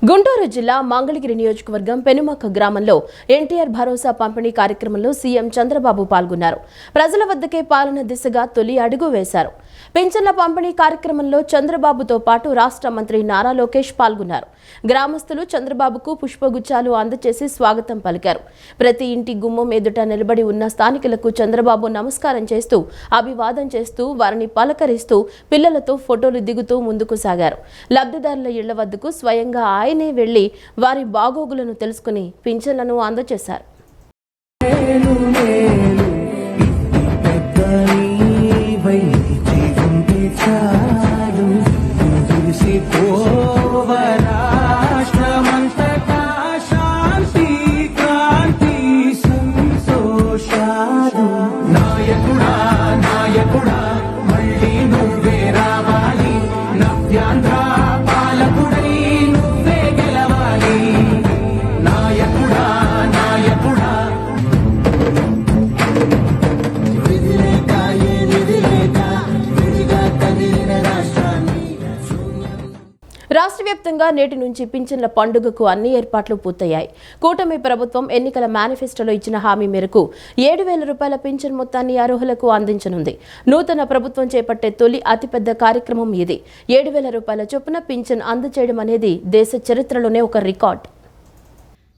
గుంటూరు జిల్లా మంగళగిరి నియోజకవర్గం పెనుమక్క గ్రామంలో ఎన్టీఆర్ భరోసా పంపిణీ కార్యక్రమంలో సీఎం చంద్రబాబు పాల్గొన్నారు. ప్రజల వద్దకే పాలన దిశగా తొలి అడుగు వేశారు. పింఛన్ల పంపిణీ కార్యక్రమంలో చంద్రబాబుతో పాటు రాష్ట్ర మంత్రి నారా లోకేష్ పాల్గొన్నారు. గ్రామస్తులు చంద్రబాబుకు పుష్పగుచ్చాలు అందజేసి స్వాగతం పలికారు. ప్రతి ఇంటి గుమ్మం ఎదుట నిలబడి ఉన్న స్థానికులకు చంద్రబాబు నమస్కారం చేస్తూ అభివాదం చేస్తూ వారిని పలకరిస్తూ పిల్లలతో ఫోటోలు దిగుతూ ముందుకు సాగారు. లబ్ధిదారుల ఇళ్ల వద్దకు స్వయంగా ఆయనే వెళ్లి వారి బాగోగులను తెలుసుకుని పింఛన్లను అందజేశారు. రాష్ట్ర వ్యాప్తంగా నేటి నుంచి పింఛన్ల పండుగకు అన్ని ఏర్పాట్లు పూర్తయ్యాయి. కూటమి ప్రభుత్వం ఎన్నికల మేనిఫెస్టోలో ఇచ్చిన హామీ మేరకు 7,000 రూపాయల పింఛన్ మొత్తాన్ని అర్హులకు అందించనుంది. నూతన ప్రభుత్వం చేపట్టే తొలి అతిపెద్ద కార్యక్రమం ఇది. 7,000 రూపాయల చొప్పున పింఛన్ అందజేయడం అనేది దేశ చరిత్రలోనే ఒక రికార్డ్.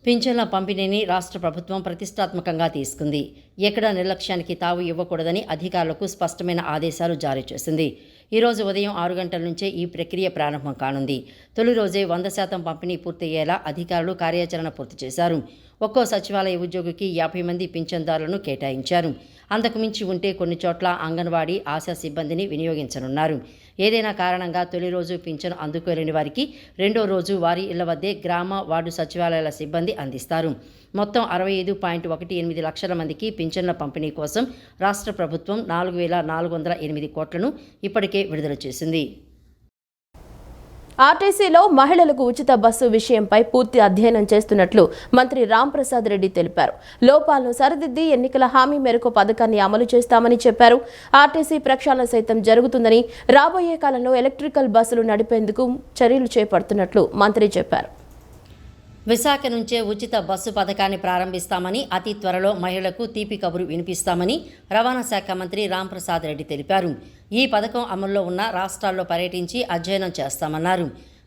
పింఛన్ల పంపిణీని రాష్ట్ర ప్రభుత్వం ప్రతిష్టాత్మకంగా తీసుకుంది. ఎక్కడా నిర్లక్ష్యానికి తావు ఇవ్వకూడదని అధికారులకు స్పష్టమైన ఆదేశాలు జారీ చేసింది. ఈరోజు ఉదయం 6 గంటల నుంచే ఈ ప్రక్రియ ప్రారంభం కానుంది. తొలి రోజే 100% పంపిణీ పూర్తయ్యేలా అధికారులు కార్యాచరణ పూర్తి చేశారు. ఒక్కో సచివాలయ ఉద్యోగికి 50 మంది పింఛన్దారులను కేటాయించారు. అంతకుమించి ఉంటే కొన్ని చోట్ల అంగన్వాడీ, ఆశా సిబ్బందిని వినియోగించనున్నారు. ఏదైనా కారణంగా తొలి రోజు పింఛను అందుకోలేని వారికి రెండో రోజు వారి ఇళ్ల వద్దే గ్రామ, వార్డు సచివాలయాల సిబ్బంది అందిస్తారు. మొత్తం 65.18 లక్షల మందికి పింఛన్ల పంపిణీ కోసం రాష్ట్ర ప్రభుత్వం 4,408 కోట్లను ఇప్పటికే విడుదల చేసింది. ఆర్టీసీలో మహిళలకు ఉచిత బస్సు విషయంపై పూర్తి అధ్యయనం చేస్తున్నట్లు మంత్రి రాంప్రసాద్ రెడ్డి తెలిపారు. లోపాలను సరిదిద్ది ఎన్నికల హామీ మేరకు పథకాన్ని అమలు చేస్తామని చెప్పారు. ఆర్టీసీ ప్రక్షాళన సైతం జరుగుతుందని, రాబోయే కాలంలో ఎలక్ట్రికల్ బస్సులు నడిపేందుకు చర్యలు చేపడుతున్నట్లు మంత్రి చెప్పారు. విశాఖ నుంచే ఉచిత బస్సు పథకాన్ని ప్రారంభిస్తామని, అతి త్వరలో మహిళలకు తీపి కబురు వినిపిస్తామని రవాణా శాఖ మంత్రి రాంప్రసాద్ రెడ్డి తెలిపారు. ఈ పథకం అమల్లో ఉన్న రాష్ట్రాల్లో పర్యటించి అధ్యయనం చేస్తామన్నారు.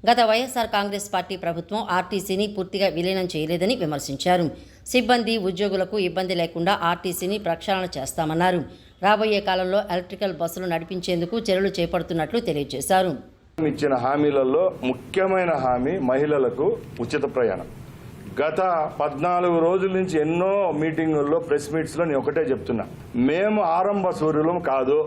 గత వైఎస్ఆర్ కాంగ్రెస్ పార్టీ ప్రభుత్వం ఆర్టీసీని పూర్తిగా విలీనం చేయలేదని విమర్శించారు. సిబ్బంది, ఉద్యోగులకు ఇబ్బంది లేకుండా ఆర్టీసీని ప్రక్షాళన చేస్తామన్నారు. రాబోయే కాలంలో ఎలక్ట్రికల్ బస్సులు నడిపించేందుకు చర్యలు చేపడుతున్నట్లు తెలియజేశారు. ఇచ్చిన హామీలలో ముఖ్యమైన హామీ మహిళలకు ఉచిత ప్రయాణం. గత 14 రోజుల నుంచి ఎన్నో మీటింగుల్లో, ప్రెస్ మీట్స్లో నేను ఒకటే చెప్తున్నా, మేము ఆరంభ సూర్యులం కాదు.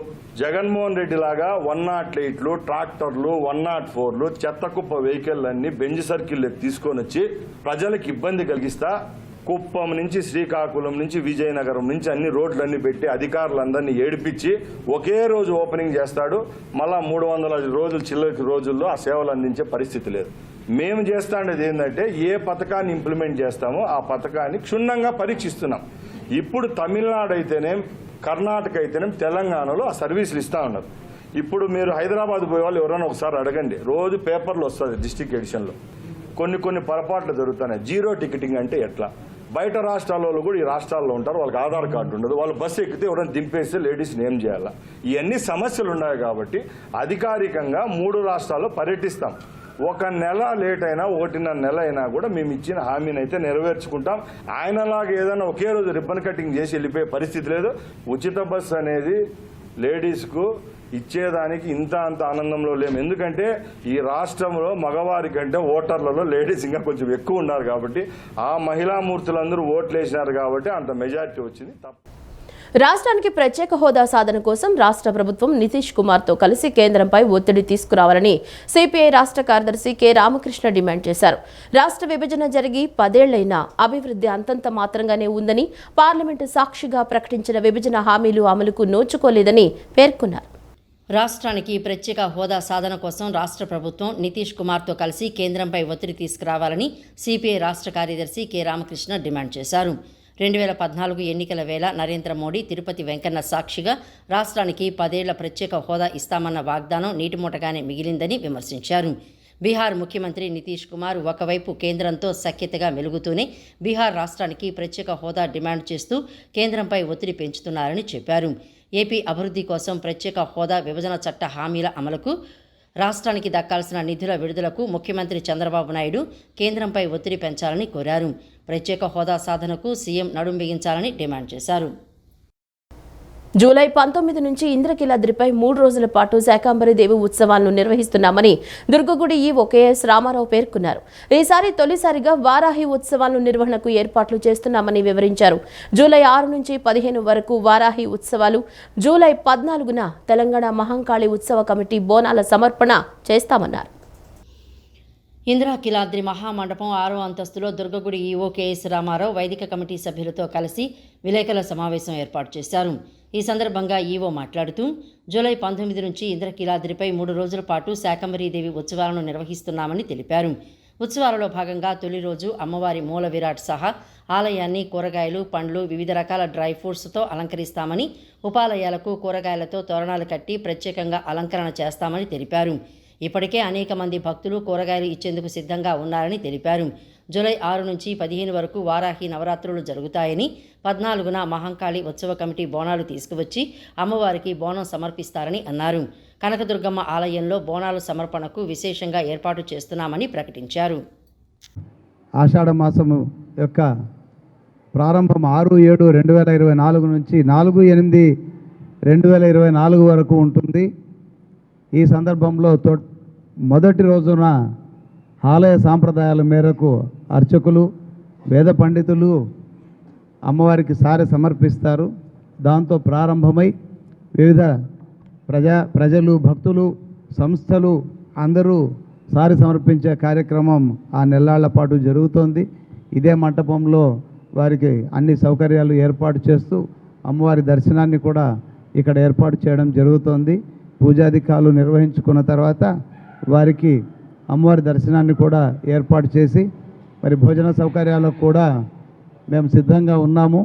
జగన్మోహన్ రెడ్డి లాగా 108లు, ట్రాక్టర్లు, 104లు, చెత్త కుప్ప వెహికల్ అన్ని బెంజ్ సర్కిల్ తీసుకొని వచ్చి ప్రజలకు ఇబ్బంది కలిగిస్తా, కుప్పం నుంచి శ్రీకాకుళం నుంచి విజయనగరం నుంచి అన్ని రోడ్లన్నీ పెట్టి అధికారులందరినీ ఏడిపించి ఒకే రోజు ఓపెనింగ్ చేస్తాడు. మళ్ళా 300 రోజులు చిల్లర రోజుల్లో ఆ సేవలు అందించే పరిస్థితి లేదు. మేము చేస్తాండేది ఏంటంటే, ఏ పథకాన్ని ఇంప్లిమెంట్ చేస్తామో ఆ పథకాన్ని క్షుణ్ణంగా పరీక్షిస్తున్నాం. ఇప్పుడు తమిళనాడు అయితేనేం, కర్ణాటక అయితేనేం, తెలంగాణలో ఆ సర్వీసులు ఇస్తూ ఉన్నారు. ఇప్పుడు మీరు హైదరాబాద్ పోయే వాళ్ళు ఎవరైనా ఒకసారి అడగండి, రోజు పేపర్లు వస్తుంది డిస్ట్రిక్ట్ ఎడిషన్లో. కొన్ని పొరపాట్లు జరుగుతున్నాయి. జీరో టికెటింగ్ అంటే ఎట్లా? బయట రాష్ట్రాల్లో కూడా ఈ రాష్ట్రాల్లో ఉంటారు, వాళ్ళకి ఆధార్ కార్డు ఉండదు, వాళ్ళు బస్సు ఎక్కితే ఎవరైనా దింపేస్తే లేడీస్ని ఏం చేయాలా? ఇవన్నీ సమస్యలు ఉన్నాయి కాబట్టి అధికారికంగా 3 రాష్ట్రాల్లో పర్యటిస్తాం. 1 నెల లేట్ అయినా, 1.5 నెల అయినా కూడా మేము ఇచ్చిన హామీని అయితే నెరవేర్చుకుంటాం. ఆయనలాగా ఏదైనా ఒకే రోజు రిబ్బన్ కటింగ్ చేసి వెళ్ళిపోయే పరిస్థితి లేదు. ఉచిత బస్సు అనేది లేడీస్కు ఇచ్చేదానికి ఇంత అంత ఆనందంలో లేము. ఎందుకంటే ఈ రాష్ట్రంలో మగవారి కంటే ఓటర్లలో లేడీస్ ఇంకా కొంచెం ఎక్కువ ఉన్నారు కాబట్టి, ఆ మహిళామూర్తులందరూ ఓట్లు వేసినారు కాబట్టి అంత మెజారిటీ వచ్చింది. రాష్ట్రానికి ప్రత్యేక హోదా సాధన కోసం రాష్ట్ర ప్రభుత్వం నితీష్ కుమార్తో కలిసి కేంద్రంపై ఒత్తిడి తీసుకురావాలని సిపిఐ రాష్ట్ర కార్యదర్శి కె రామకృష్ణ డిమాండ్ చేశారు. రాష్ట్ర విభజన జరిగి 10 ఏళ్లైనా అభివృద్ధి అంతంత మాత్రంగానే ఉందని, పార్లమెంటు సాక్షిగా ప్రకటించిన విభజన హామీలు అమలుకు నోచుకోలేదని పేర్కొన్నారు. రాష్ట్రానికి ప్రత్యేక హోదా సాధన కోసం రాష్ట్ర ప్రభుత్వం నితీష్ కుమార్తో కలిసి కేంద్రంపై ఒత్తిడి తీసుకురావాలని సిపిఐ రాష్ట్ర కార్యదర్శి కె రామకృష్ణ డిమాండ్ చేశారు. 2014 ఎన్నికల వేళ నరేంద్ర మోడీ, తిరుపతి వెంకన్న సాక్షిగా రాష్ట్రానికి 10 ఏళ్ల ప్రత్యేక హోదా ఇస్తామన్న వాగ్దానం నీటిమూటగానే మిగిలిందని విమర్శించారు. బీహార్ ముఖ్యమంత్రి నితీష్ కుమార్ ఒకవైపు కేంద్రంతో సఖ్యతగా మెలుగుతూనే బీహార్ రాష్ట్రానికి ప్రత్యేక హోదా డిమాండ్ చేస్తూ కేంద్రంపై ఒత్తిడి పెంచుతున్నారని చెప్పారు. ఏపీ అభివృద్ధి కోసం ప్రత్యేక హోదా, విభజన చట్ట హామీల అమలుకు, రాష్ట్రానికి దక్కాల్సిన నిధుల విడుదలకు ముఖ్యమంత్రి చంద్రబాబు నాయుడు కేంద్రంపై ఒత్తిడి పెంచాలని కోరారు. ప్రత్యేక హోదా సాధనకు సీఎం నడుం బిగించాలని డిమాండ్ చేశారు. జూలై 19 నుంచి ఇంద్రకీలాద్రిపై 3 రోజుల పాటు శాకంబరీదేవి ఉత్సవాలను నిర్వహిస్తున్నామని దుర్గగుడి ఈవో కేఎస్ రామారావు పేర్కొన్నారు. ఈసారి తొలిసారిగా వారాహి ఉత్సవాలను నిర్వహణకు ఏర్పాట్లు చేస్తున్నామని వివరించారు. జూలై 6 నుంచి 15 వరకు వారాహి ఉత్సవాలు, జూలై 14న తెలంగాణ మహంకాళి ఉత్సవ కమిటీ బోనాల సమర్పణ చేస్తామన్నారు. ఇంద్రకీలాద్రి మహామండపం 6వ అంతస్తులో దుర్గగుడి ఈవో కేఎస్ రామారావు వైదిక కమిటీ సభ్యులతో కలిసి విలేకరుల సమావేశం ఏర్పాటు చేశారు. ఈ సందర్భంగా ఈవో మాట్లాడుతూ జూలై 19 నుంచి ఇంద్రకీలాద్రిపై 3 రోజుల పాటు శాకంబరీదేవి ఉత్సవాలను నిర్వహిస్తున్నామని తెలిపారు. ఉత్సవాలలో భాగంగా తొలి రోజు అమ్మవారి మూల విరాట్ సహా ఆలయాన్ని కూరగాయలు, పండ్లు, వివిధ రకాల డ్రై ఫ్రూట్స్తో అలంకరిస్తామని, ఉపాలయాలకు కూరగాయలతో తోరణాలు కట్టి ప్రత్యేకంగా అలంకరణ చేస్తామని తెలిపారు. ఇప్పటికే అనేక మంది భక్తులు కూరగాయలు ఇచ్చేందుకు సిద్ధంగా ఉన్నారని తెలిపారు. జూలై 6 నుంచి 15 వరకు వారాహి నవరాత్రులు జరుగుతాయని, 14న మహంకాళి ఉత్సవ కమిటీ బోనాలు తీసుకువచ్చి అమ్మవారికి బోనం సమర్పిస్తారని అన్నారు. కనకదుర్గమ్మ ఆలయంలో బోనాల సమర్పణకు విశేషంగా ఏర్పాటు చేస్తున్నామని ప్రకటించారు. ఆషాఢ మాసము యొక్క ప్రారంభం 6/7/2024 నుంచి 4/8/2024 వరకు ఉంటుంది. ఈ సందర్భంలో మొదటి రోజున ఆలయ సాంప్రదాయాల మేరకు అర్చకులు, వేద పండితులు అమ్మవారికి సారె సమర్పిస్తారు. దాంతో ప్రారంభమై వివిధ ప్రజలు, భక్తులు, సంస్థలు అందరూ సారె సమర్పించే కార్యక్రమం ఆ నెల్లాళ్ల పాటు జరుగుతోంది. ఇదే మంటపంలో వారికి అన్ని సౌకర్యాలు ఏర్పాటు చేస్తూ అమ్మవారి దర్శనాన్ని కూడా ఇక్కడ ఏర్పాటు చేయడం జరుగుతోంది. పూజాధికారులు నిర్వహించుకున్న తర్వాత వారికి అమ్మవారి దర్శనాన్ని కూడా ఏర్పాటు చేసి మరి భోజన సౌకర్యాలకు కూడా మేము సిద్ధంగా ఉన్నాము.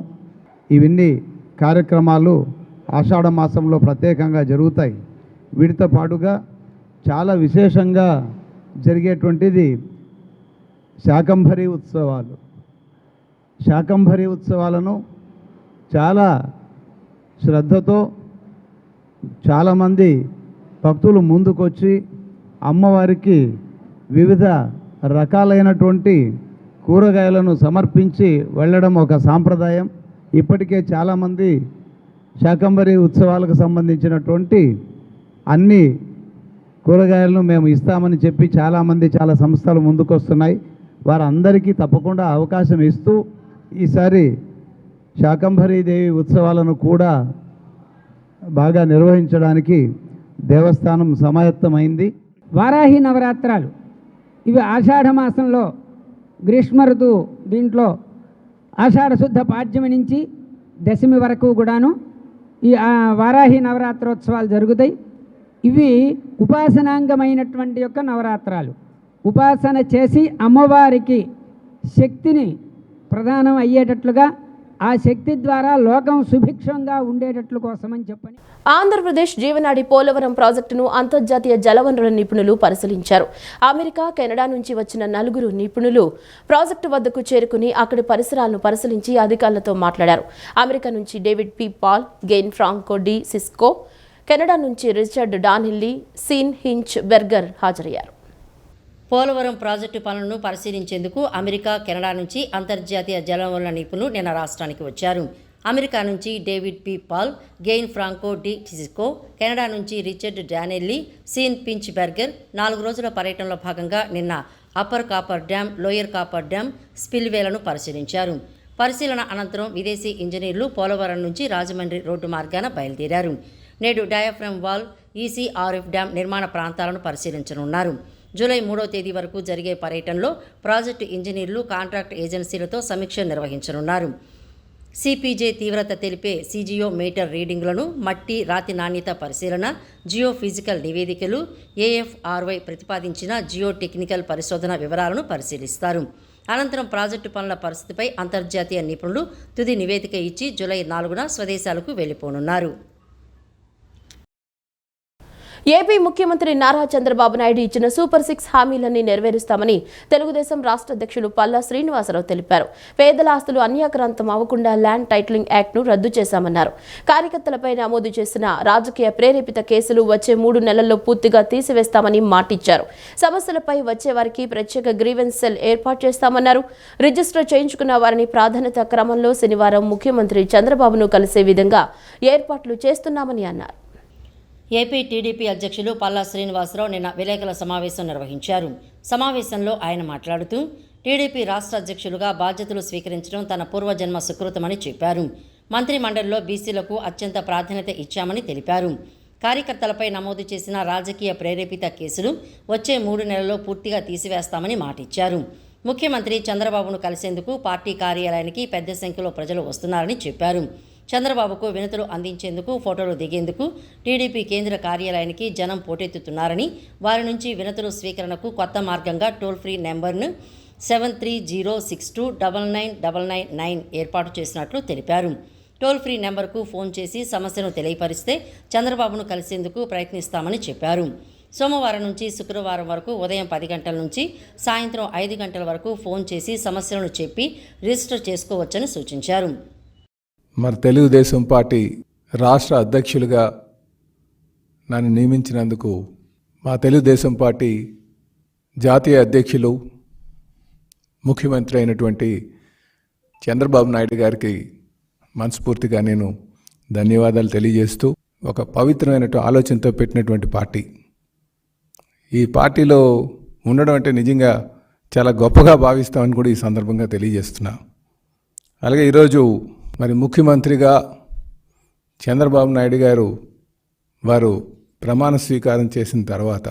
ఇవన్నీ కార్యక్రమాలు ఆషాఢ మాసంలో ప్రత్యేకంగా జరుగుతాయి. వీటితో పాటుగా చాలా విశేషంగా జరిగేటువంటిది శాకంభరి ఉత్సవాలు. శాకంభరి ఉత్సవాలను చాలా శ్రద్ధతో చాలామంది భక్తులు ముందుకొచ్చి అమ్మవారికి వివిధ రకాలైనటువంటి కూరగాయలను సమర్పించి వెళ్ళడం ఒక సాంప్రదాయం. ఇప్పటికే చాలామంది శాకంబరి ఉత్సవాలకు సంబంధించినటువంటి అన్ని కూరగాయలను మేము ఇస్తామని చెప్పి చాలామంది, చాలా సంస్థలు ముందుకొస్తున్నాయి. వారందరికీ తప్పకుండా అవకాశం ఇస్తూ ఈసారి శాకంబరీదేవి ఉత్సవాలను కూడా బాగా నిర్వహించడానికి దేవస్థానం సమాయత్తమైంది. వారాహి నవరాత్రాలు ఇవి ఆషాఢ మాసంలో గ్రీష్మ ఋతువు, దీంట్లో ఆషాఢ శుద్ధ పాడ్యమి నుంచి దశమి వరకు కూడాను ఈ వారాహి నవరాత్రోత్సవాలు జరుగుతాయి. ఇవి ఉపాసనాంగమైనటువంటి యొక్క నవరాత్రాలు. ఉపాసన చేసి అమ్మవారికి శక్తిని ప్రదానం అయ్యేటట్లుగా, ఆ శక్తి ద్వారా లోకం సుభిక్షంగా ఉండేటట్లు కోసమని చెప్పని ఆంధ్రప్రదేశ్ జీవనాడి పోలవరం ప్రాజెక్టును అంతర్జాతీయ జలవనరుల నిపుణులు పరిశీలించారు. అమెరికా, కెనడా నుంచి వచ్చిన 4 నిపుణులు ప్రాజెక్టు వద్దకు చేరుకుని అక్కడి పరిసరాలను పరిశీలించి అధికారులతో మాట్లాడారు. అమెరికా నుంచి David P Paul, Gianfranco D Cisco, Canada నుంచి Richard Donhilly, Sean Hinchberger హాజరయ్యారు. పోలవరం ప్రాజెక్టు పనులను పరిశీలించేందుకు అమెరికా, కెనడా నుంచి అంతర్జాతీయ జలవనరుల నిపుణులు నిన్న రాష్ట్రానికి వచ్చారు. అమెరికా నుంచి David P Paul, Gianfranco D Cisco, Canada నుంచి Richard Donnelly, Sean Hinchberger 4 రోజుల పర్యటనలో భాగంగా నిన్న upper coffer dam, lower coffer dam స్పిల్వేలను పరిశీలించారు. పరిశీలన అనంతరం విదేశీ ఇంజనీర్లు పోలవరం నుంచి రాజమండ్రి రోడ్డు మార్గాన బయలుదేరారు. నేడు డయాఫ్రమ్ వాల్, ఈసీఆర్ఎఫ్ డ్యామ్ నిర్మాణ ప్రాంతాలను పరిశీలించనున్నారు. జూలై 3వ తేదీ వరకు జరిగే పర్యటనలో ప్రాజెక్టు ఇంజనీర్లు, కాంట్రాక్ట్ ఏజెన్సీలతో సమీక్ష నిర్వహించనున్నారు. సిపిజే తీవ్రత తెలిపే సిజియో మీటర్ రీడింగులను, మట్టి, రాతి నాణ్యత పరిశీలన, జియో ఫిజికల్ నివేదికలు, ఏఎఫ్ఆర్వై ప్రతిపాదించిన జియో టెక్నికల్ పరిశోధన వివరాలను పరిశీలిస్తారు. అనంతరం ప్రాజెక్టు పనుల పరిస్థితిపై అంతర్జాతీయ నిపుణులు తుది నివేదిక ఇచ్చి జూలై 4న స్వదేశాలకు వెళ్లిపోనున్నారు. ఏపీ ముఖ్యమంత్రి నారా చంద్రబాబు నాయుడు ఇచ్చిన సూపర్ 6 హామీలన్నీ నెరవేరుస్తామని తెలుగుదేశం రాష్ట్ర అధ్యక్షులు పల్లా శ్రీనివాసరావు తెలిపారు. పేదల ఆస్తులు అన్యాక్రాంతం అవ్వకుండా ల్యాండ్ టైటిలింగ్ యాక్ట్ను రద్దు చేశామన్నారు. కార్యకర్తలపై నమోదు చేసిన రాజకీయ ప్రేరేపిత కేసులు వచ్చే 3 నెలల్లో పూర్తిగా తీసివేస్తామని మాటిచ్చారు. సమస్యలపై వచ్చే వారికి ప్రత్యేక గ్రీవెన్స్ సెల్ ఏర్పాటు చేస్తామన్నారు. రిజిస్టర్ చేయించుకున్న వారిని ప్రాధాన్యత క్రమంలో శనివారం ముఖ్యమంత్రి చంద్రబాబును కలిసే విధంగా ఏర్పాట్లు చేస్తున్నామని అన్నారు. ఏపీ టీడీపీ అధ్యక్షులు పల్లా శ్రీనివాసరావు నిన్న విలేకరుల సమావేశం నిర్వహించారు. సమావేశంలో ఆయన మాట్లాడుతూ టీడీపీ రాష్ట్ర అధ్యక్షులుగా బాధ్యతలు స్వీకరించడం తన పూర్వజన్మ సుకృతమని చెప్పారు. మంత్రి మండలిలో బీసీలకు అత్యంత ప్రాధాన్యత ఇచ్చామని తెలిపారు. కార్యకర్తలపై నమోదు చేసిన రాజకీయ ప్రేరేపిత కేసులు వచ్చే 3 నెలల్లో పూర్తిగా తీసివేస్తామని మాటిచ్చారు. ముఖ్యమంత్రి చంద్రబాబును కలిసేందుకు పార్టీ కార్యాలయానికి పెద్ద సంఖ్యలో ప్రజలు వస్తున్నారని చెప్పారు. చంద్రబాబుకు వినతులు అందించేందుకు, ఫోటోలు దిగేందుకు టీడీపీ కేంద్ర కార్యాలయానికి జనం పోటెత్తుతున్నారని, వారి నుంచి వినతులు స్వీకరణకు కొత్త మార్గంగా టోల్ ఫ్రీ నెంబర్ను 7306299999 ఏర్పాటు చేసినట్లు తెలిపారు. టోల్ ఫ్రీ నెంబర్కు ఫోన్ చేసి సమస్యను తెలియపరిస్తే చంద్రబాబును కలిసేందుకు ప్రయత్నిస్తామని చెప్పారు. సోమవారం నుంచి శుక్రవారం వరకు ఉదయం 10 గంటల నుంచి సాయంత్రం 5 గంటల వరకు ఫోన్ చేసి సమస్యలను చెప్పి రిజిస్టర్ చేసుకోవచ్చని సూచించారు. మరి తెలుగుదేశం పార్టీ రాష్ట్ర అధ్యక్షులుగా నన్ను నియమించినందుకు మా తెలుగుదేశం పార్టీ జాతీయ అధ్యక్షులు ముఖ్యమంత్రి అయినటువంటి చంద్రబాబు నాయుడు గారికి మనస్ఫూర్తిగా నేను ధన్యవాదాలు తెలియజేస్తూ, ఒక పవిత్రమైన ఆలోచనతో పెట్టినటువంటి పార్టీ, ఈ పార్టీలో ఉండడం అంటే నిజంగా చాలా గొప్పగా భావిస్తామని కూడా ఈ సందర్భంగా తెలియజేస్తున్నా. అలాగే ఈరోజు మరి ముఖ్యమంత్రిగా చంద్రబాబు నాయుడు గారు వారు ప్రమాణ స్వీకారం చేసిన తర్వాత,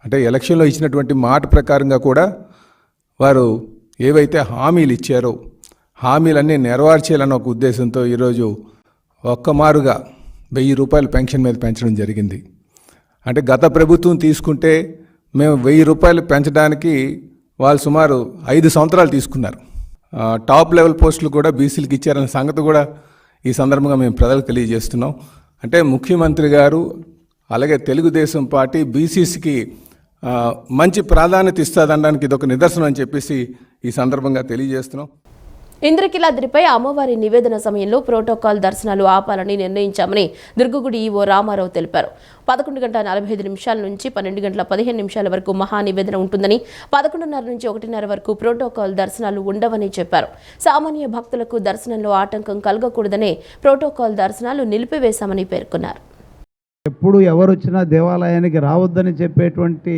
అంటే ఎలక్షన్లో ఇచ్చినటువంటి మాట ప్రకారంగా కూడా వారు ఏవైతే హామీలు ఇచ్చారో హామీలన్నీ నెరవేర్చేయాలన్న ఒక ఉద్దేశంతో ఈరోజు ఒక్కమారుగా 1000 రూపాయలు పెన్షన్ మీద పెంచడం జరిగింది. అంటే గత ప్రభుత్వం తీసుకుంటే మేము 1000 రూపాయలు పెంచడానికి వాళ్ళు సుమారు 5 సంవత్సరాలు తీసుకున్నారు. టాప్ లెవెల్ పోస్టులు కూడా బీసీలకు ఇచ్చారనే సంగతి కూడా ఈ సందర్భంగా మేము ప్రజలకు తెలియజేస్తున్నాం. అంటే ముఖ్యమంత్రి గారు అలాగే తెలుగుదేశం పార్టీ బీసీసీకి మంచి ప్రాధాన్యత ఇస్తుందనడానికి ఇదొక నిదర్శనం అని చెప్పేసి ఈ సందర్భంగా తెలియజేస్తున్నాం. ఇంద్రకీలాద్రిపై అమ్మవారి నివేదన సమయంలో ప్రోటోకాల్ దర్శనాలు ఆపాలని నిర్ణయించామని దుర్గగుడి ఈవో రామారావు తెలిపారు. 11:45 నుంచి 12:15 వరకు మహా నివేదన ఉంటుందని, 11:30 నుంచి 1:30 వరకు ప్రోటోకాల్ దర్శనాలు ఉండవని చెప్పారు. సామాన్య భక్తులకు దర్శనంలో ఆటంకం కలగకూడదనే ప్రోటోకాల్ దర్శనాలు నిలిపివేశామని పేర్కొన్నారు. ఎప్పుడు ఎవరొచ్చినా దేవాలయానికి రావద్దని చెప్పేటువంటి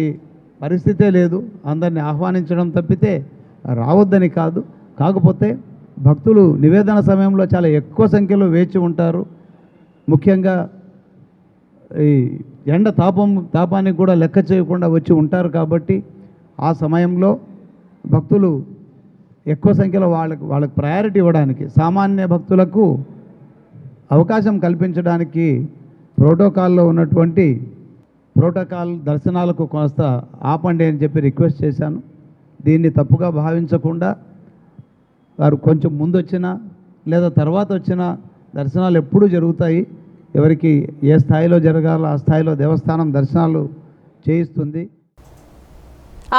పరిస్థితే లేదు. అందరిని ఆహ్వానించడం తప్పితే రావద్దని కాదు. కాకపోతే భక్తులు నివేదన సమయంలో చాలా ఎక్కువ సంఖ్యలో వేచి ఉంటారు. ముఖ్యంగా ఈ ఎండ తాపానికి కూడా లెక్క చేయకుండా వచ్చి ఉంటారు. కాబట్టి ఆ సమయంలో భక్తులు ఎక్కువ సంఖ్యలో వాళ్ళకి ప్రయారిటీ ఇవ్వడానికి, సామాన్య భక్తులకు అవకాశం కల్పించడానికి ప్రోటోకాల్లో ఉన్నటువంటి ప్రోటోకాల్ దర్శనాలకు కొంత ఆపండి అని చెప్పి రిక్వెస్ట్ చేశాను. దీన్ని తప్పుగా భావించకుండా వారు కొంచెం ముందు వచ్చినా లేదా తర్వాత వచ్చినా దర్శనాలు ఎప్పుడూ జరుగుతాయి. ఎవరికి ఏ స్థాయిలో జరగాలో ఆ స్థాయిలో దేవస్థానం దర్శనాలు చేయిస్తుంది.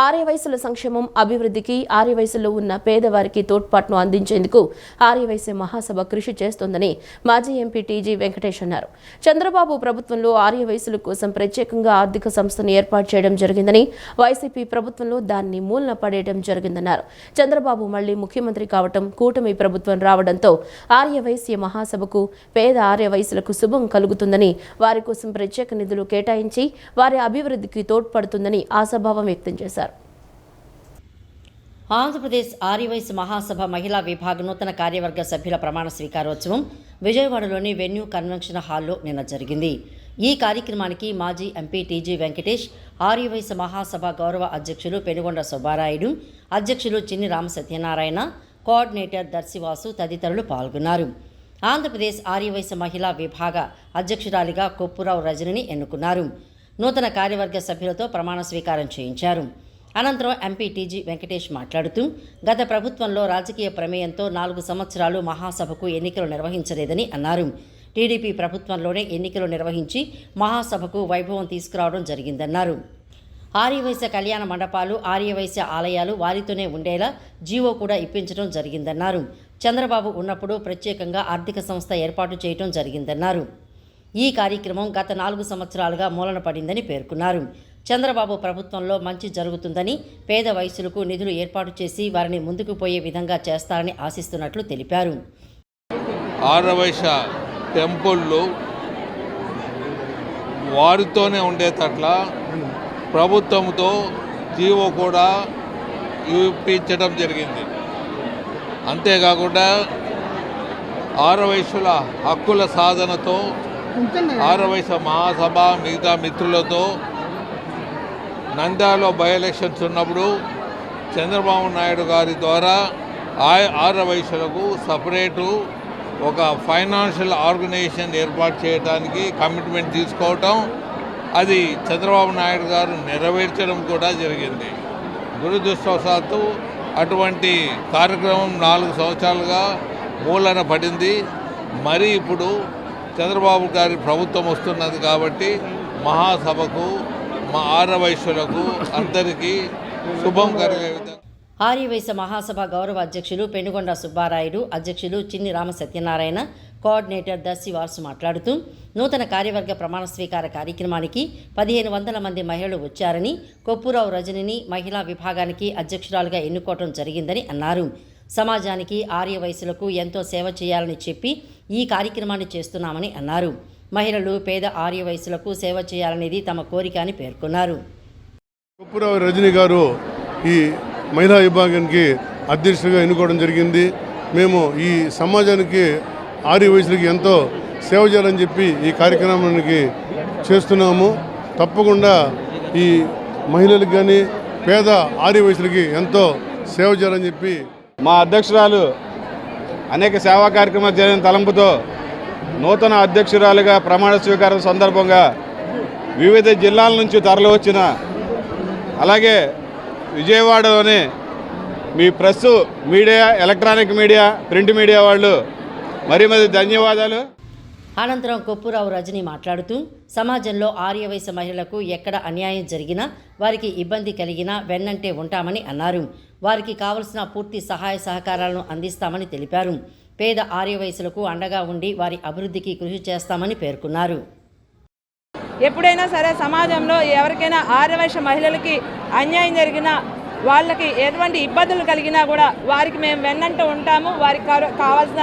ఆర్యవైశ్యుల సంక్షేమం, అభివృద్ధికి ఆర్యవైశ్యుల్లో ఉన్న పేదవారికి తోడ్పాటును అందించేందుకు ఆర్యవైశ్య మహాసభ కృషి చేస్తోందని మాజీ ఎంపీ టీజీ వెంకటేష్ అన్నారు. చంద్రబాబు ప్రభుత్వంలో ఆర్యవైశ్యుల కోసం ప్రత్యేకంగా ఆర్థిక సంస్థను ఏర్పాటు చేయడం జరిగిందని, వైసీపీ ప్రభుత్వంలో దాన్ని మూలన పడేయడం జరిగిందన్నారు. చంద్రబాబు మళ్లీ ముఖ్యమంత్రి కావటం, కూటమి ప్రభుత్వం రావడంతో ఆర్యవైశ్య మహాసభకు పేద ఆర్యవైశ్యులకు శుభం కలుగుతుందని, వారి కోసం ప్రత్యేక నిధులు కేటాయించి వారి అభివృద్ధికి తోడ్పడుతుందని ఆశాభావం వ్యక్తం చేశారు. ఆంధ్రప్రదేశ్ ఆర్యవైశ్య మహాసభ మహిళా విభాగ నూతన కార్యవర్గ సభ్యుల ప్రమాణ స్వీకారోత్సవం విజయవాడలోని వెన్యూ కన్వెన్షన్ హాల్లో నిన్న జరిగింది. ఈ కార్యక్రమానికి మాజీ ఎంపీ టీజీ వెంకటేష్, ఆర్యవైశ్య మహాసభ గౌరవ అధ్యక్షులు పెనుగొండ సుబ్బారాయుడు, అధ్యక్షులు చిన్ని రామ సత్యనారాయణ, కోఆర్డినేటర్ దర్శివాసు తదితరులు పాల్గొన్నారు. ఆంధ్రప్రదేశ్ ఆర్యవైశ్య మహిళా విభాగ అధ్యక్షురాలిగా కొప్పురావు రజనిని ఎన్నుకున్నారు. నూతన కార్యవర్గ సభ్యులతో ప్రమాణ స్వీకారం చేయించారు. అనంతరం ఎంపీ టీజీ వెంకటేష్ మాట్లాడుతూ, గత ప్రభుత్వంలో రాజకీయ ప్రమేయంతో 4 సంవత్సరాలు మహాసభకు ఎన్నికలు నిర్వహించలేదని అన్నారు. టీడీపీ ప్రభుత్వంలోనే ఎన్నికలు నిర్వహించి మహాసభకు వైభవం తీసుకురావడం జరిగిందన్నారు. ఆర్యవైశ్య కళ్యాణ మండపాలు, ఆర్యవైశ్య ఆలయాలు వారితోనే ఉండేలా జీవో కూడా ఇప్పించడం జరిగిందన్నారు. చంద్రబాబు ఉన్నప్పుడు ప్రత్యేకంగా ఆర్థిక సంస్థ ఏర్పాటు చేయడం జరిగిందన్నారు. ఈ కార్యక్రమం గత 4 సంవత్సరాలుగా మూలన పడిందని పేర్కొన్నారు. చంద్రబాబు ప్రభుత్వంలో మంచి జరుగుతుందని, పేద వయసులకు నిధులు ఏర్పాటు చేసి వారిని ముందుకు పోయే విధంగా చేస్తారని ఆశిస్తున్నట్లు తెలిపారు. ఆర్యవైశ్య టెంపుళ్ళు వారితోనే ఉండేటట్ల ప్రభుత్వంతో జీవో కూడా ఇప్పించడం జరిగింది. అంతేకాకుండా ఆర్యవైశ్యుల హక్కుల సాధనతో ఆర్యవైశ్య మహాసభ మిగతా మిత్రులతో నంద్యాలలో బై ఎలక్షన్స్ ఉన్నప్పుడు చంద్రబాబు నాయుడు గారి ద్వారా ఆర్యవైశ్యులకు సపరేటు ఒక ఫైనాన్షియల్ ఆర్గనైజేషన్ ఏర్పాటు చేయడానికి కమిట్మెంట్ తీసుకోవటం, అది చంద్రబాబు నాయుడు గారు నెరవేర్చడం కూడా జరిగింది. దురదృష్టవశాత్తు అటువంటి కార్యక్రమం 4 సంవత్సరాలుగా మూలన పడింది. మరి ఇప్పుడు చంద్రబాబు గారి ప్రభుత్వం వస్తున్నది కాబట్టి మహాసభకు మా ఆర్యవైశ్యులకు అందరికీ శుభం కలిగే విధంగా ఆర్యవైశ్య మహాసభ గౌరవ అధ్యక్షులు పెనుగొండ సుబ్బారాయుడు, అధ్యక్షులు చిన్ని రామ సత్యనారాయణ, కోఆర్డినేటర్ దర్శి వార్సు మాట్లాడుతూ నూతన కార్యవర్గ ప్రమాణ స్వీకార కార్యక్రమానికి 1500 మంది మహిళలు వచ్చారని, కొప్పురావు రజనిని మహిళా విభాగానికి అధ్యక్షురాలుగా ఎన్నుకోవడం జరిగిందని అన్నారు. సమాజానికి ఆర్యవైశ్యులకు ఎంతో సేవ చేయాలని చెప్పి ఈ కార్యక్రమాన్ని చేస్తున్నామని అన్నారు. మహిళలు, పేద ఆర్యవైశ్యులకు సేవ చేయాలనేది తమ కోరిక అని పేర్కొన్నారు. కొప్పురావు రజని గారు ఈ మహిళా విభాగానికి అధ్యక్షుడిగా ఎన్నుకోవడం జరిగింది. మేము ఈ సమాజానికి ఆర్యవైశ్యులకి ఎంతో సేవ చేయాలని చెప్పి ఈ కార్యక్రమానికి చేస్తున్నాము. తప్పకుండా ఈ మహిళలకు కానీ పేద ఆర్యవైశ్యులకి ఎంతో సేవ చేయాలని చెప్పి మా అధ్యక్షురాలు అనేక సేవా కార్యక్రమాలు జరిగిన తలంపుతో నూతన అధ్యక్షురాలుగా ప్రమాణ స్వీకారం సందర్భంగా వివిధ జిల్లాల నుంచి తరలి వచ్చిన, అలాగే విజయవాడలోని మీ press media, electronic media, print media వాళ్ళు మరీ ధన్యవాదాలు. అనంతరం కొప్పురావు రజని మాట్లాడుతూ సమాజంలో ఆర్యవైశ్య మహిళలకు ఎక్కడ అన్యాయం జరిగినా, వారికి ఇబ్బంది కలిగినా వెన్నంటే ఉంటామని అన్నారు. వారికి కావలసిన పూర్తి సహాయ సహకారాలను అందిస్తామని తెలిపారు. పేద ఆర్యవైశ్యులకు అండగా ఉండి వారి అభివృద్ధికి కృషి చేస్తామని పేర్కొన్నారు. ఎప్పుడైనా సరే సమాజంలో ఎవరికైనా ఆర్యవైశ్య మహిళలకి అన్యాయం జరిగినా, వాళ్ళకి ఎటువంటి ఇబ్బందులు కలిగినా కూడా వారికి మేము వెన్నంటూ ఉంటాము. వారికి కావాల్సిన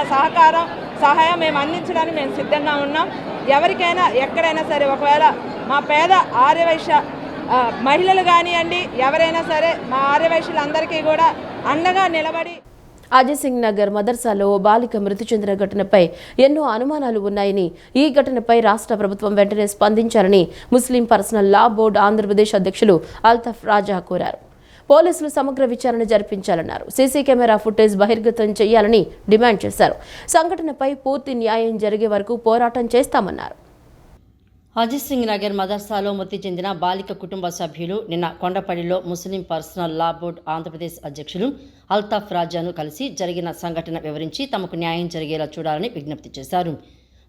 సహాయం మేము అందించడానికి మేము సిద్ధంగా ఉన్నాం. ఎవరికైనా ఎక్కడైనా సరే ఒకవేళ మా పేద ఆర్యవైశ్య మహిళలు కానివ్వండి, ఎవరైనా సరే మా ఆర్యవైశ్యులందరికీ కూడా అండగా నిలబడి. అజయ్ సింగ్ నగర్ మదర్సాలో బాలిక మృతి చెందిన ఘటనపై ఎన్నో అనుమానాలు ఉన్నాయని, ఈ ఘటనపై రాష్ట్ర ప్రభుత్వం వెంటనే స్పందించాలని ముస్లిం పర్సనల్ లా బోర్డు ఆంధ్రప్రదేశ్ అధ్యక్షులు అల్తాఫ్ రాజా కోరారు. పోలీసులు సమగ్ర విచారణ జరిపించాలన్నారు. సీసీ కెమెరా ఫుటేజ్ బహిర్గతం చేయాలని డిమాండ్ చేశారు. సంఘటనపై పూర్తి న్యాయం జరిగే వరకు పోరాటం చేస్తామన్నారు. అజిత్ సింగ్ నగర్ మదర్సాలో మృతి చెందిన బాలిక కుటుంబ సభ్యులు నిన్న కొండపల్లిలో ముస్లిం పర్సనల్ లా బోర్డు ఆంధ్రప్రదేశ్ అధ్యక్షులు అల్తాఫ్ రాజాను కలిసి జరిగిన సంఘటన వివరించి తమకు న్యాయం జరిగేలా చూడాలని విజ్ఞప్తి చేశారు.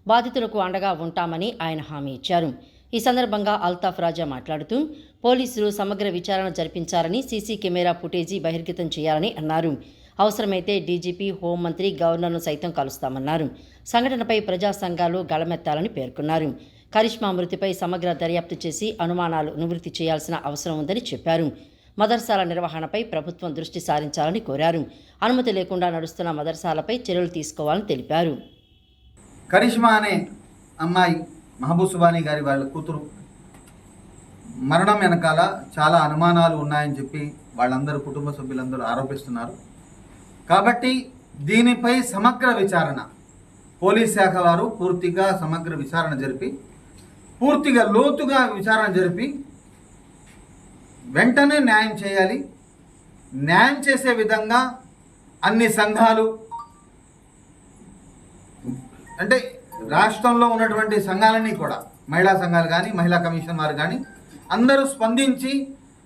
బాధితులకు అండగా ఉంటామని ఆయన హామీ ఇచ్చారు. ఈ సందర్భంగా అల్తాఫ్ రాజా మాట్లాడుతూ పోలీసులు సమగ్ర విచారణ జరిపించాలని, సీసీ కెమెరా ఫుటేజీ బహిర్గతం చేయాలని అన్నారు. అవసరమైతే డీజీపీ, హోంమంత్రి, గవర్నర్ను సైతం కలుస్తామన్నారు. సంఘటనపై ప్రజా సంఘాలు గళమెత్తాలని పేర్కొన్నారు. కరిష్మా మృతిపై సమగ్ర దర్యాప్తు చేసి అనుమానాలు నివృత్తి చేయాల్సిన అవసరం ఉందని చెప్పారు. మదర్సాల నిర్వహణపై ప్రభుత్వం దృష్టి సారించాలని కోరారు. అనుమతి లేకుండా నడుస్తున్న మదర్సాలపై చర్యలు తీసుకోవాలని తెలిపారు. కరిష్మా అనే అమ్మాయి మహబూబ్ సుబానీ గారి వాళ్ళ కూతురు మరణం వెనకాల చాలా అనుమానాలు ఉన్నాయని చెప్పి వాళ్ళందరూ కుటుంబ సభ్యులందరూ ఆరోపిస్తున్నారు. కాబట్టి దీనిపై సమగ్ర విచారణ పోలీస్ శాఖ వారు పూర్తిగా సమగ్ర విచారణ జరిపి, పూర్తిగా లోతుగా విచారణ జరిపి వెంటనే న్యాయం చేయాలి. న్యాయం చేసే విధంగా అన్ని సంఘాలు, అంటే రాష్ట్రంలో ఉన్నటువంటి సంఘాలన్నీ కూడా, మహిళా సంఘాలు కానీ, మహిళా కమిషన్ వారు కానీ అందరూ స్పందించి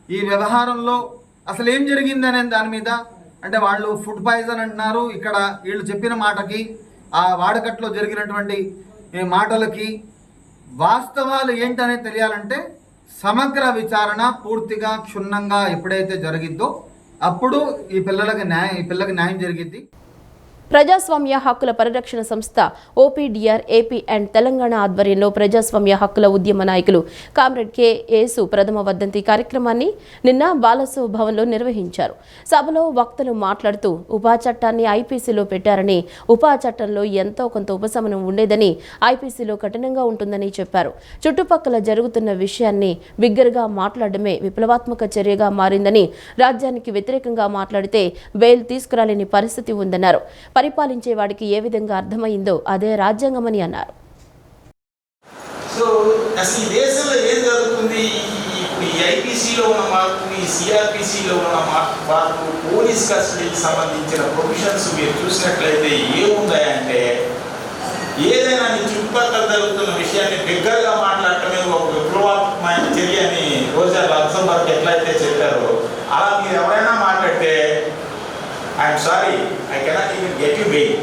ఈ వ్యవహారంలో అసలు ఏం జరిగిందనే దాని మీద, అంటే వాళ్ళు ఫుడ్ పాయిజన్ అంటున్నారు, ఇక్కడ వీళ్ళు చెప్పిన మాటకి ఆ వాడకట్లో జరిగినటువంటి ఈ మాటలకి వాస్తవాలు ఏంటనేది తెలియాలంటే సమగ్ర విచారణ పూర్తిగా క్షుణ్ణంగా ఎప్పుడైతే జరిగిద్దో అప్పుడు ఈ పిల్లకి న్యాయం జరిగిద్ది. ప్రజాస్వామ్య హక్కుల పరిరక్షణ సంస్థ ఓపీడీఆర్ ఏపీ అండ్ తెలంగాణ ఆధ్వర్యంలో ప్రజాస్వామ్య హక్కుల ఉద్యమ నాయకులు కామ్రేడ్ కె యేసు ప్రథమ వర్ధంతి కార్యక్రమాన్ని నిన్న బాలసో భవన్లో నిర్వహించారు. సభలో వక్తలు మాట్లాడుతూ ఉపా చట్టాన్ని ఐపీసీలో పెట్టారని, ఉపా చట్టంలో ఎంతో కొంత ఉపశమనం ఉండేదని, ఐపీసీలో కఠినంగా ఉంటుందని చెప్పారు. చుట్టుపక్కల జరుగుతున్న విషయాన్ని బిగ్గరగా మాట్లాడడమే విప్లవాత్మక చర్యగా మారిందని, రాజ్యానికి వ్యతిరేకంగా మాట్లాడితే బెయిల్ తీసుకురాలేని పరిస్థితి ఉందన్నారు. పరిపాలించే వాడికి ఏ విధంగా అర్థమైందో అదే రాజ్యాంగమని అన్నారు. సో అసలు ఈ దేశంలో ఏం జరుగుతుంది? ఇప్పుడు ఈ ఐపీసీలో ఉన్న మార్పు, ఈ సిఆర్పిసిలో ఉన్న మార్పు, పోలీస్ కస్టడీకి సంబంధించిన ప్రొవిజన్స్ మీరు చూసినట్లయితే ఏముందంటే, ఏదైనా నీ చుట్టుపక్కల జరుగుతున్న విషయాన్ని బిగ్గరగా మాట్లాడటమే ఒక విప్లవాత్మకమైన చర్య అని రోజా లక్సంబర్గ్ ఎట్లయితే చెప్పారో, అలా మీరు ఎవరైనా మాట్లాడితే I'm sorry, I cannot even get you bail.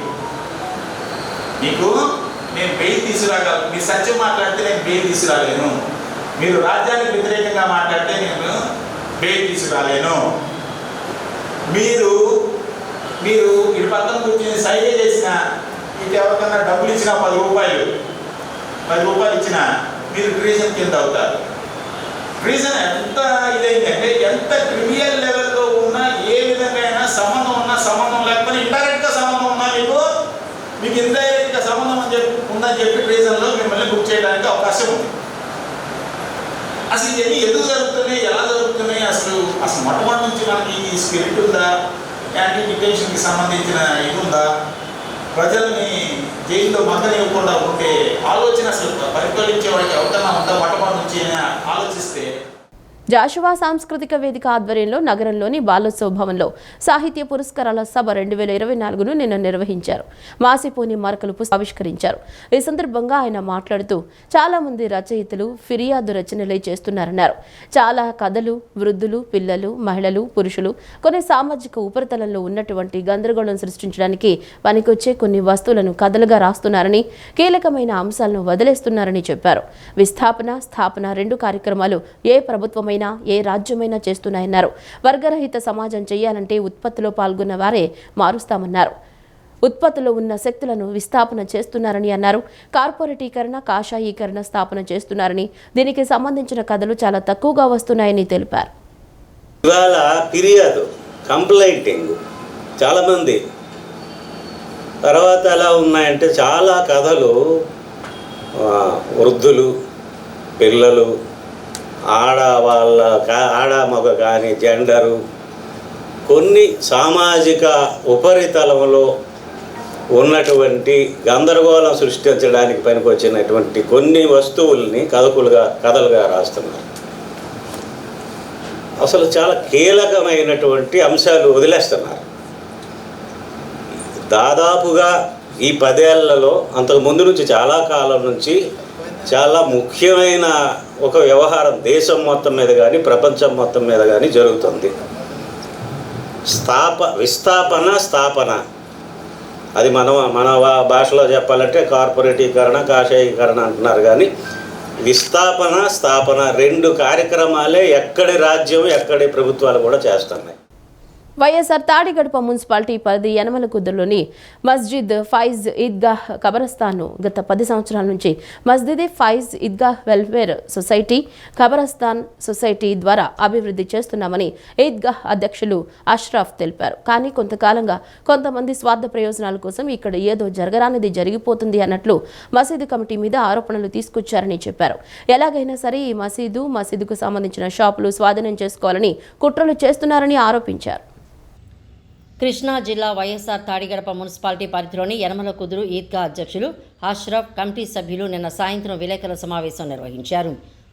మీకు నేను బెయిల్ తీసుకురాగలను. మీరు సత్యం మాట్లాడితే నేను బెయిల్ తీసుకురాలేను. మీరు రాజ్యానికి వ్యతిరేకంగా మాట్లాడితే నేను బెయిల్ తీసుకురాలేను. మీరు ఇటు పక్కన కూర్చొని సైగే చేసిన, ఇటు ఎవరికన్నా డబ్బులు ఇచ్చినా 10 రూపాయలు ఇచ్చినా మీరు ట్రీజన్ కింద అవుతారు. ట్రీజన్ ఎంత ఇదైందంటే, ఎంత క్రిమినల్ లెవెల్లో ఉన్నా, ఏ విధంగా అయినా సంబంధం ఉన్నా, సంబంధం లేకపోతే ఇండైరెక్ట్గా సంబంధం ఉన్నా మీకు ఇండైరెక్ట్గా సంబంధం ఉందని చెప్పి ట్రీజన్లో మిమ్మల్ని బుక్ చేయడానికి అవకాశం ఉంది. అసలు ఇవన్నీ ఎందుకు జరుగుతున్నాయి, ఎలా జరుగుతున్నాయి, అసలు మొట్టమొదటి నుంచి మనకి ఈ స్పిరిట్ ఉందా, యాంటీ డిటెన్షన్కి సంబంధించిన ఇది ఉందా, ప్రజల్ని జైల్లో మద్దనివ్వకుండా ఉంటే ఆలోచన అసలు పరిపాలించే వాడికి ఎవరికన్నా ఉందా మొట్టమొదటి నుంచి ఆలోచిస్తే. జాషువా సాంస్కృతిక వేదిక ఆధ్వర్యంలో నగరంలోని బాలోత్సవ భవన్లో సాహిత్య పురస్కారాల సభ 2024ను నిన్న నిర్వహించారు. మాసిపోని మరకలు ఆవిష్కరించారు. ఈ సందర్భంగా ఆయన మాట్లాడుతూ, చాలా మంది రచయితలు ఫిర్యాదు రచనలే చేస్తున్నారన్నారు. చాలా కథలు వృద్ధులు, పిల్లలు, మహిళలు, పురుషులు కొన్ని సామాజిక ఉపరితలంలో ఉన్నటువంటి గందరగోళం సృష్టించడానికి పనికొచ్చే కొన్ని వస్తువులను కథలుగా రాస్తున్నారని, కీలకమైన అంశాలను వదిలేస్తున్నారని చెప్పారు. విస్థాపన, స్థాపన 2 కార్యక్రమాలు ఏ ప్రభుత్వమైన ఏ రాజ్యమైనా చేస్తున్నాయన్నారు. వర్గరహిత సమాజం చేయాలంటే ఉత్పత్తిలో పాల్గొన్న వారే మారుస్తామన్నారు. ఉత్పత్తిలో ఉన్న శక్తులను విస్థాపన చేస్తున్నారని అన్నారు. కార్పొరేటీకరణ, కాషాయీకరణ స్థాపన చేస్తున్నారని, దీనికి సంబంధించిన కథలు చాలా తక్కువగా వస్తున్నాయని తెలిపారు. ఇవాళ ఫిర్యాదు, కంప్లైంటింగ్ చాలామంది. తర్వాత ఎలా ఉన్నాయంటే, చాలా కథలు వృద్ధులు, పిల్లలు, ఆడ మగ కానీ జెండరు, కొన్ని సామాజిక ఉపరితలంలో ఉన్నటువంటి గందరగోళం సృష్టించడానికి పనికొచ్చినటువంటి కొన్ని వస్తువుల్ని కథలుగా రాస్తున్నారు. అసలు చాలా కీలకమైనటువంటి అంశాలు వదిలేస్తున్నారు. దాదాపుగా ఈ 10 ఏళ్లలో, అంతకు ముందు నుంచి చాలా కాలం నుంచి చాలా ముఖ్యమైన ఒక వ్యవహారం దేశం మొత్తం మీద కానీ ప్రపంచం మొత్తం మీద కానీ జరుగుతుంది. విస్థాపన, స్థాపన. అది మన భాషలో చెప్పాలంటే కార్పొరేటీకరణ, కాషాయీకరణ అంటున్నారు. కానీ విస్థాపన, స్థాపన 2 కార్యక్రమాలే ఎక్కడి రాజ్యం, ఎక్కడి ప్రభుత్వాలు కూడా చేస్తున్నాయి. వైఎస్ఆర్ తాడిగడప మున్సిపాలిటీ పరిధి యనమలకుదురులోని మస్జిద్ ఫైజ్ ఈద్గాహ్ ఖబరస్థాన్ను గత 10 సంవత్సరాల నుంచి మస్జిద్ Faiz Idgah welfare society, ఖబరస్థాన్ society ద్వారా అభివృద్ధి చేస్తున్నామని ఈద్గాహ్ అధ్యక్షులు అష్రఫ్ తెలిపారు. కానీ కొంతకాలంగా కొంతమంది స్వార్థ ప్రయోజనాల కోసం ఇక్కడ ఏదో జరగరానిది జరిగిపోతుంది అన్నట్లు మసీదు కమిటీ మీద ఆరోపణలు తీసుకొచ్చారని చెప్పారు. ఎలాగైనా సరే ఈ మసీదుకు సంబంధించిన షాపులు స్వాధీనం చేసుకోవాలని కుట్రలు చేస్తున్నారని ఆరోపించారు. కృష్ణా జిల్లా వైఎస్ఆర్ తాడిగడప మున్సిపాలిటీ పరిధిలోని యనమలకుదురు ఈద్గా అధ్యక్షులు అష్రఫ్, కమిటీ సభ్యులు నిన్న సాయంత్రం విలేకరుల సమావేశం నిర్వహించారు.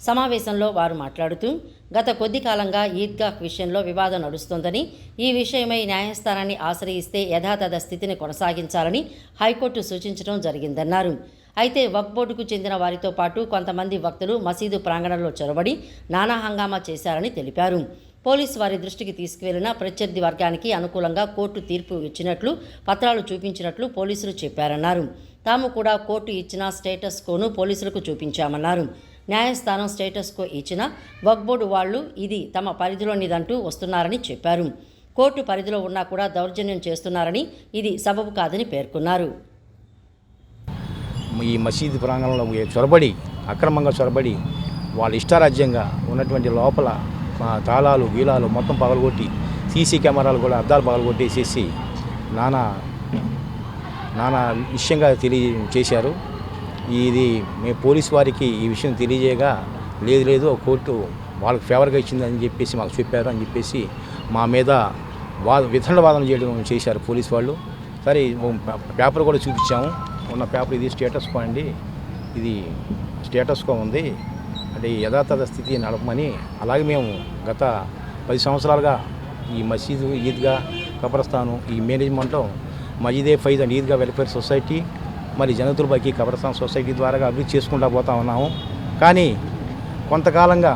సమావేశంలో వారు మాట్లాడుతూ, గత కొద్ది కాలంగా ఈద్గాహ్ విషయంలో వివాదం నడుస్తోందని, ఈ విషయమై న్యాయస్థానాన్ని ఆశ్రయిస్తే యథాతథ స్థితిని కొనసాగించాలని హైకోర్టు సూచించడం జరిగిందన్నారు. అయితే వక్ఫ్ బోర్డుకు చెందిన వారితో పాటు కొంతమంది వక్తులు మసీదు ప్రాంగణంలో చొరబడి నానా హంగామా చేశారని తెలిపారు. పోలీసు వారి దృష్టికి తీసుకువెళ్లిన ప్రత్యర్థి వర్గానికి అనుకూలంగా కోర్టు తీర్పు ఇచ్చినట్లు పత్రాలు చూపించినట్లు పోలీసులు చెప్పారన్నారు. తాము కూడా కోర్టు ఇచ్చిన స్టేటస్ కోను పోలీసులకు చూపించామన్నారు. న్యాయస్థానం స్టేటస్ కో ఇచ్చిన వక్ఫ్ బోర్డు వాళ్ళు ఇది తమ పరిధిలోనిదంటూ వస్తున్నారని చెప్పారు. కోర్టు పరిధిలో ఉన్నా కూడా దౌర్జన్యం చేస్తున్నారని, ఇది సబబు కాదని పేర్కొన్నారు. ఈ మసీదు ప్రాంగణంలో చొరబడి అక్రమంగా చొరబడి వాళ్ళ ఇష్టారాజ్యంగా ఉన్నటువంటి లోపల తాళాలు గీలాలు మొత్తం పగలగొట్టి సీసీ కెమెరాలు కూడా అద్దాలు పగలగొట్టేసేసి నానా విషయంగా చేశారు. ఇది మేము పోలీసు వారికి ఈ విషయం తెలియజేయగా లేదు కోర్టు వాళ్ళకి ఫేవర్గా ఇచ్చిందని చెప్పేసి మాకు చెప్పారు అని చెప్పేసి మా మీద వితండవాదన చేయడం చేశారు పోలీసు వాళ్ళు. సరే పేపర్ కూడా చూపించాము. ఉన్న పేపర్ ఇది స్టేటస్ కో అండి, ఇది స్టేటస్ కో ఉంది అంటే యథాతథ స్థితి నడపమని. అలాగే మేము గత 10 సంవత్సరాలుగా ఈ మసీదు ఈద్గా కబ్రస్థాను ఈ మేనేజ్మెంట్లో Masjid-e Faiz and Eidgah welfare society మరి జనతుల్ బకి కబ్రస్థాన్ సొసైటీ ద్వారా అభివృద్ధి చేసుకుంటూ పోతా ఉన్నాము. కానీ కొంతకాలంగా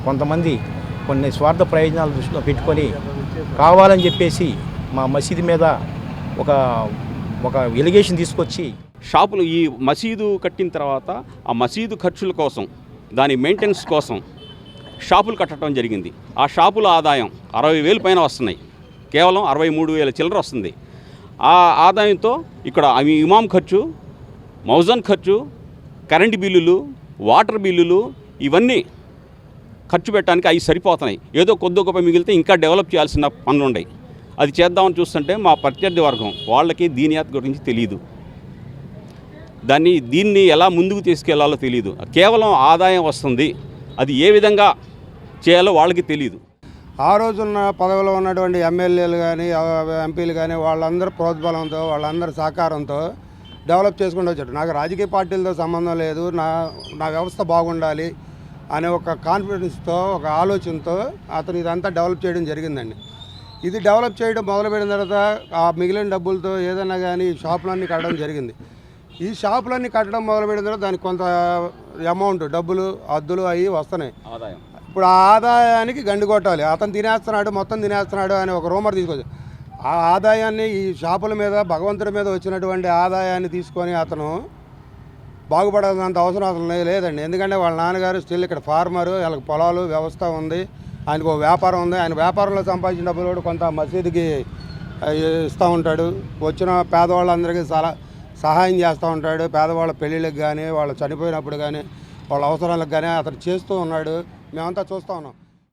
కొంతమంది కొన్ని స్వార్థ ప్రయోజనాలు దృష్టిలో పెట్టుకొని కావాలని చెప్పేసి మా మసీదు మీద ఒక ఎలిగేషన్ తీసుకొచ్చి షాపులు ఈ మసీదు కట్టిన తర్వాత ఆ మసీదు ఖర్చుల కోసం దాని మెయింటెనెన్స్ కోసం షాపులు కట్టడం జరిగింది. ఆ షాపుల ఆదాయం 60,000 పైన వస్తున్నాయి. కేవలం 63,000 చిల్లర వస్తుంది. ఆ ఆదాయంతో ఇక్కడ ఇమాం ఖర్చు, మౌజన్ ఖర్చు, కరెంటు బిల్లులు, వాటర్ బిల్లులు ఇవన్నీ ఖర్చు పెట్టడానికి అవి సరిపోతున్నాయి. ఏదో కొద్ది గొప్ప మిగిలితే ఇంకా డెవలప్ చేయాల్సిన పనులు ఉన్నాయి. అది చేద్దామని చూస్తుంటే మా ప్రత్యర్థి వర్గం వాళ్ళకి దీనియాత్ గురించి తెలియదు. దీన్ని ఎలా ముందుకు తీసుకెళ్లాలో తెలియదు. కేవలం ఆదాయం వస్తుంది, అది ఏ విధంగా చేయాలో వాళ్ళకి తెలియదు. ఆ రోజున్న పదవిలో ఉన్నటువంటి ఎమ్మెల్యేలు కానీ ఎంపీలు కానీ వాళ్ళందరి ప్రోద్బలంతో వాళ్ళందరి సహకారంతో డెవలప్ చేసుకుంటూ వచ్చాడు. నాకు రాజకీయ పార్టీలతో సంబంధం లేదు, నా వ్యవస్థ బాగుండాలి అనే ఒక కాన్ఫిడెన్స్తో ఒక ఆలోచనతో అతను ఇదంతా డెవలప్ చేయడం జరిగిందండి. ఇది డెవలప్ చేయడం మొదలుపెట్టిన తర్వాత ఆ మిగిలిన డబ్బులతో ఏదైనా కానీ షాపులన్నీ కట్టడం జరిగింది. ఈ షాపులన్నీ కట్టడం మొదలుపెట్టిన తర్వాత దానికి కొంత అమౌంట్ డబ్బులు అద్దులు అవి వస్తున్నాయి. ఇప్పుడు ఆ ఆదాయానికి గండి కొట్టాలి. అతను తినేస్తున్నాడు, మొత్తం తినేస్తున్నాడు అని ఒక రూమర్ తీసుకొచ్చి ఆ ఆదాయాన్ని ఈ షాపుల మీద భగవంతుడి మీద వచ్చినటువంటి ఆదాయాన్ని తీసుకొని అతను బాగుపడాల్సినంత అవసరం అసలు లేదండి. ఎందుకంటే వాళ్ళ నాన్నగారు స్టిల్ ఇక్కడ ఫార్మరు, వాళ్ళకి పొలాలు వ్యవస్థ ఉంది, ఆయనకు ఒక వ్యాపారం ఉంది. ఆయన వ్యాపారంలో సంపాదించిన డబ్బులు కూడా కొంత మసీదుకి ఇస్తూ ఉంటాడు. వచ్చిన పేదవాళ్ళందరికీ సహాయం చేస్తూ ఉంటాడు. పేదవాళ్ళ పెళ్ళిళ్ళకి కానీ వాళ్ళ చనిపోయినప్పుడు కానీ వాళ్ళ అవసరాలకు కానీ అతను చేస్తూ ఉన్నాడు. మేమంతా చూస్తూ ఉన్నాం.